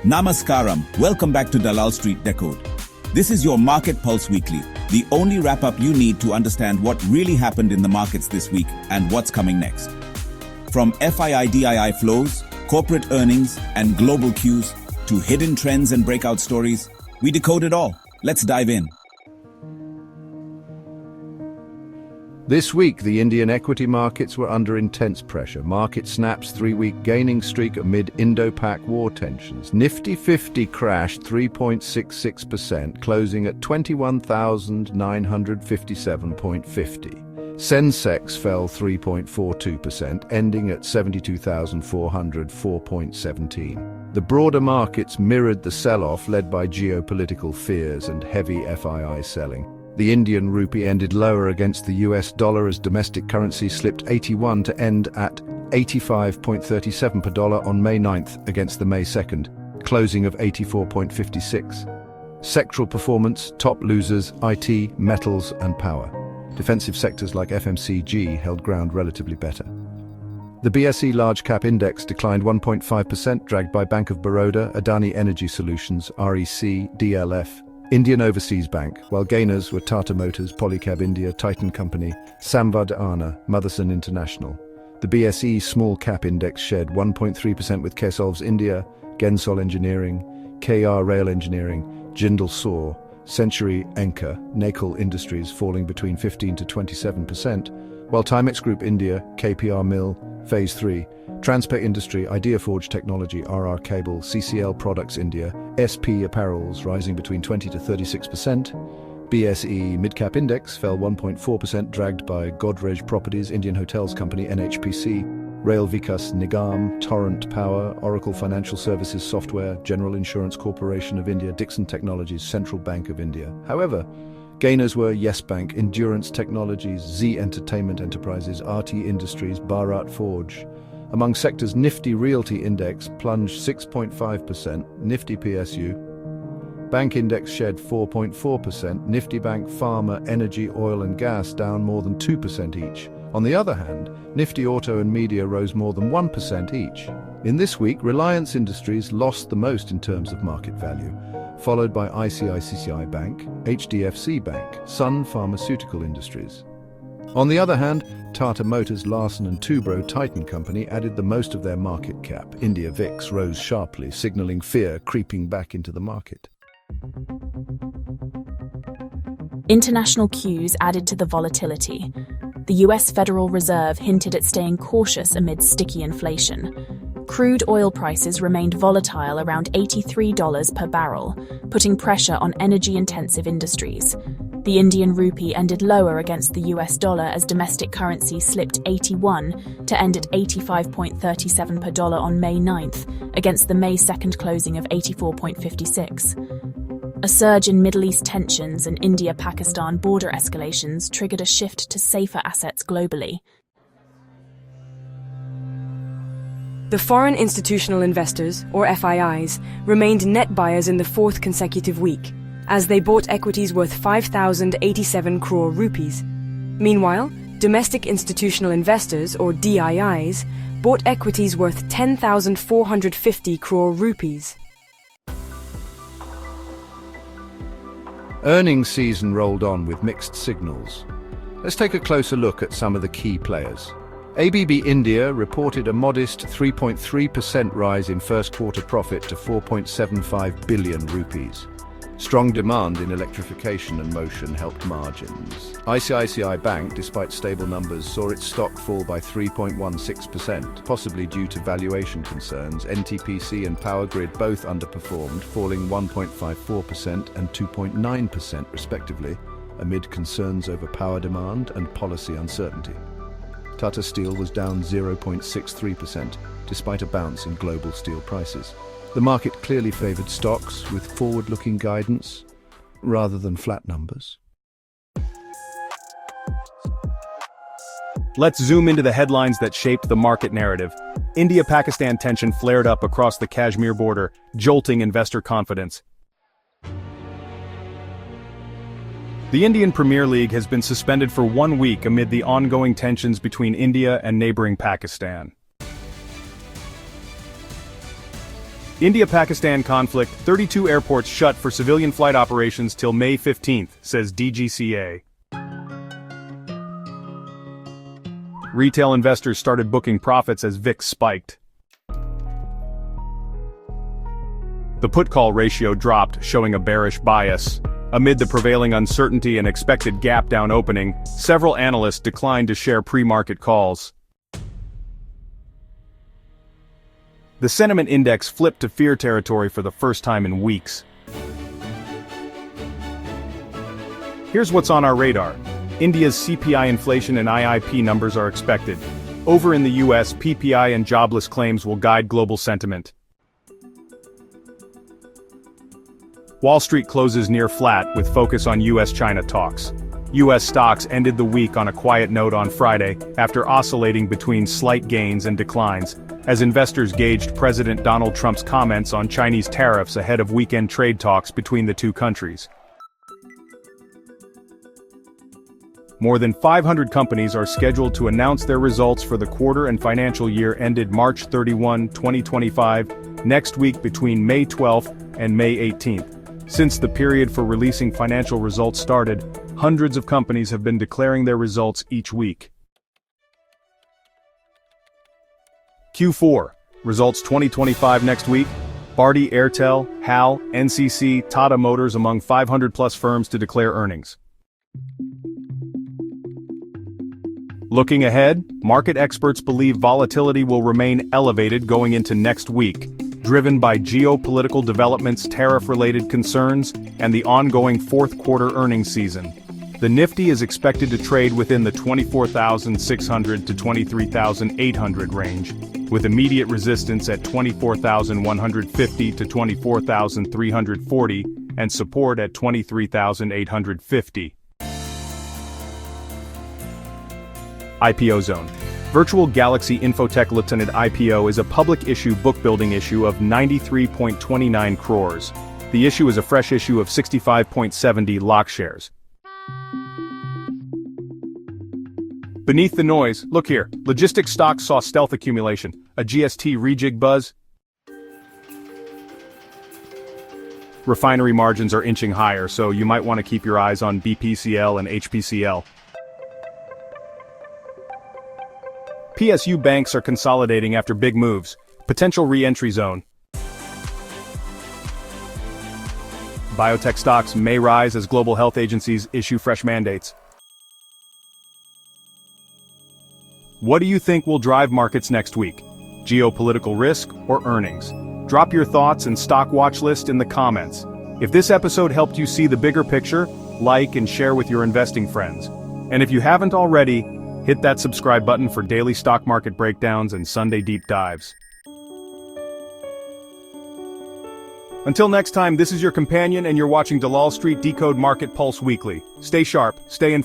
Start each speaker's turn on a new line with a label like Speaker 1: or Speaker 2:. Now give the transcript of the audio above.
Speaker 1: Namaskaram, welcome back to Dalal Street Decode. This is your Market Pulse Weekly, the only wrap-up you need to understand what really happened in the markets this week and what's coming next. From FII DII flows, corporate earnings, and global cues, to hidden trends and breakout stories, we decode it all. Let's dive in.
Speaker 2: This week, the Indian equity markets were under intense pressure. Market snaps 3-week gaining streak amid Indo-Pak war tensions. Nifty 50 crashed 3.66%, closing at 21,957.50. Sensex fell 3.42%, ending at 72,404.17. The broader markets mirrored the sell-off led by geopolitical fears and heavy FII selling. The Indian rupee ended lower against the US dollar as domestic currency slipped 81 to end at 85.37 per dollar on May 9th against the May 2nd, closing of 84.56. Sectoral performance, top losers, IT, metals and power. Defensive sectors like FMCG held ground relatively better. The BSE Large Cap Index declined 1.5%, dragged by Bank of Baroda, Adani Energy Solutions, REC, DLF, Indian Overseas Bank, while gainers were Tata Motors, Polycab India, Titan Company, Samvardhana, Motherson International. The BSE Small Cap Index shed 1.3% with Kesolves India, Gensol Engineering, KR Rail Engineering, Jindal Saw, Century Enka, Nakul Industries falling between 15 to 27%, while Timex Group India, KPR Mill, Phase 3, Transpet Industry, Ideaforge Technology, RR Cable, CCL Products India, SP Apparels rising between 20 to 36%. BSE Midcap Index fell 1.4%, dragged by Godrej Properties, Indian Hotels Company, NHPC, Rail Vikas Nigam, Torrent Power, Oracle Financial Services Software, General Insurance Corporation of India, Dixon Technologies, Central Bank of India. However, gainers were Yes Bank, Endurance Technologies, Z Entertainment Enterprises, RT Industries, Bharat Forge. Among sectors, Nifty Realty Index plunged 6.5%, Nifty PSU. Bank Index shed 4.4%, Nifty Bank, Pharma, Energy, Oil and Gas down more than 2% each. On the other hand, Nifty Auto and Media rose more than 1% each. In this week, Reliance Industries lost the most in terms of market value, followed by ICICI Bank, HDFC Bank, Sun Pharmaceutical Industries. On the other hand, Tata Motors, Larsen & Toubro, Titan Company added the most of their market cap. India VIX rose sharply, signaling fear creeping back into the market.
Speaker 3: International cues added to the volatility. The US Federal Reserve hinted at staying cautious amid sticky inflation. Crude oil prices remained volatile around $83 per barrel, putting pressure on energy-intensive industries. The Indian rupee ended lower against the US dollar as domestic currency slipped 81 to end at 85.37 per dollar on May 9th, against the May 2nd closing of 84.56. A surge in Middle East tensions and India-Pakistan border escalations triggered a shift to safer assets globally.
Speaker 4: The foreign institutional investors, or FIIs, remained net buyers in the fourth consecutive week, as they bought equities worth 5,087 crore rupees. Meanwhile, domestic institutional investors, or DIIs, bought equities worth 10,450 crore rupees.
Speaker 2: Earnings season rolled on with mixed signals. Let's take a closer look at some of the key players. ABB India reported a modest 3.3% rise in first quarter profit to 4.75 billion rupees. Strong demand in electrification and motion helped margins. ICICI Bank, despite stable numbers, saw its stock fall by 3.16%, possibly due to valuation concerns. NTPC and Power Grid both underperformed, falling 1.54% and 2.9% respectively, amid concerns over power demand and policy uncertainty. Tata Steel was down 0.63%, despite a bounce in global steel prices. The market clearly favored stocks with forward-looking guidance, rather than flat numbers.
Speaker 5: Let's zoom into the headlines that shaped the market narrative. India-Pakistan tension flared up across the Kashmir border, jolting investor confidence. The Indian Premier League has been suspended for 1 week amid the ongoing tensions between India and neighboring Pakistan. India-Pakistan conflict, 32 airports shut for civilian flight operations till May 15th, says DGCA. Retail investors started booking profits as VIX spiked. The put-call ratio dropped, showing a bearish bias. Amid the prevailing uncertainty and expected gap-down opening, several analysts declined to share pre-market calls. The sentiment index flipped to fear territory for the first time in weeks. Here's what's on our radar. India's CPI inflation and IIP numbers are expected. Over in the US, PPI and jobless claims will guide global sentiment. Wall Street closes near flat with focus on US-China talks. US stocks ended the week on a quiet note on Friday after oscillating between slight gains and declines, as investors gauged President Donald Trump's comments on Chinese tariffs ahead of weekend trade talks between the two countries. More than 500 companies are scheduled to announce their results for the quarter and financial year ended March 31, 2025, next week between May 12th and May 18th. Since the period for releasing financial results started, hundreds of companies have been declaring their results each week. Q4, results 2025 next week. Bharti Airtel, HAL, NCC, Tata Motors among 500-plus firms to declare earnings. Looking ahead, market experts believe volatility will remain elevated going into next week, driven by geopolitical developments, tariff-related concerns, and the ongoing fourth-quarter earnings season. The Nifty is expected to trade within the 24,600 to 23,800 range, with immediate resistance at 24,150 to 24,340, and support at 23,850. IPO Zone. Virtual Galaxy Infotech Limited IPO is a public issue book-building issue of 93.29 crores. The issue is a fresh issue of 65.70 lakh shares. Beneath the noise, look here. Logistics stocks saw stealth accumulation, a GST rejig buzz. Refinery margins are inching higher, so you might want to keep your eyes on BPCL and HPCL. PSU banks are consolidating after big moves. Potential re-entry zone. Biotech stocks may rise as global health agencies issue fresh mandates. What do you think will drive markets next week? Geopolitical risk or earnings? Drop your thoughts and stock watch list in the comments. If this episode helped you see the bigger picture, like and share with your investing friends. And if you haven't already, hit that subscribe button for daily stock market breakdowns and Sunday deep dives. Until next time, this is your companion and you're watching Dalal Street Decode Market Pulse Weekly. Stay sharp, stay informed.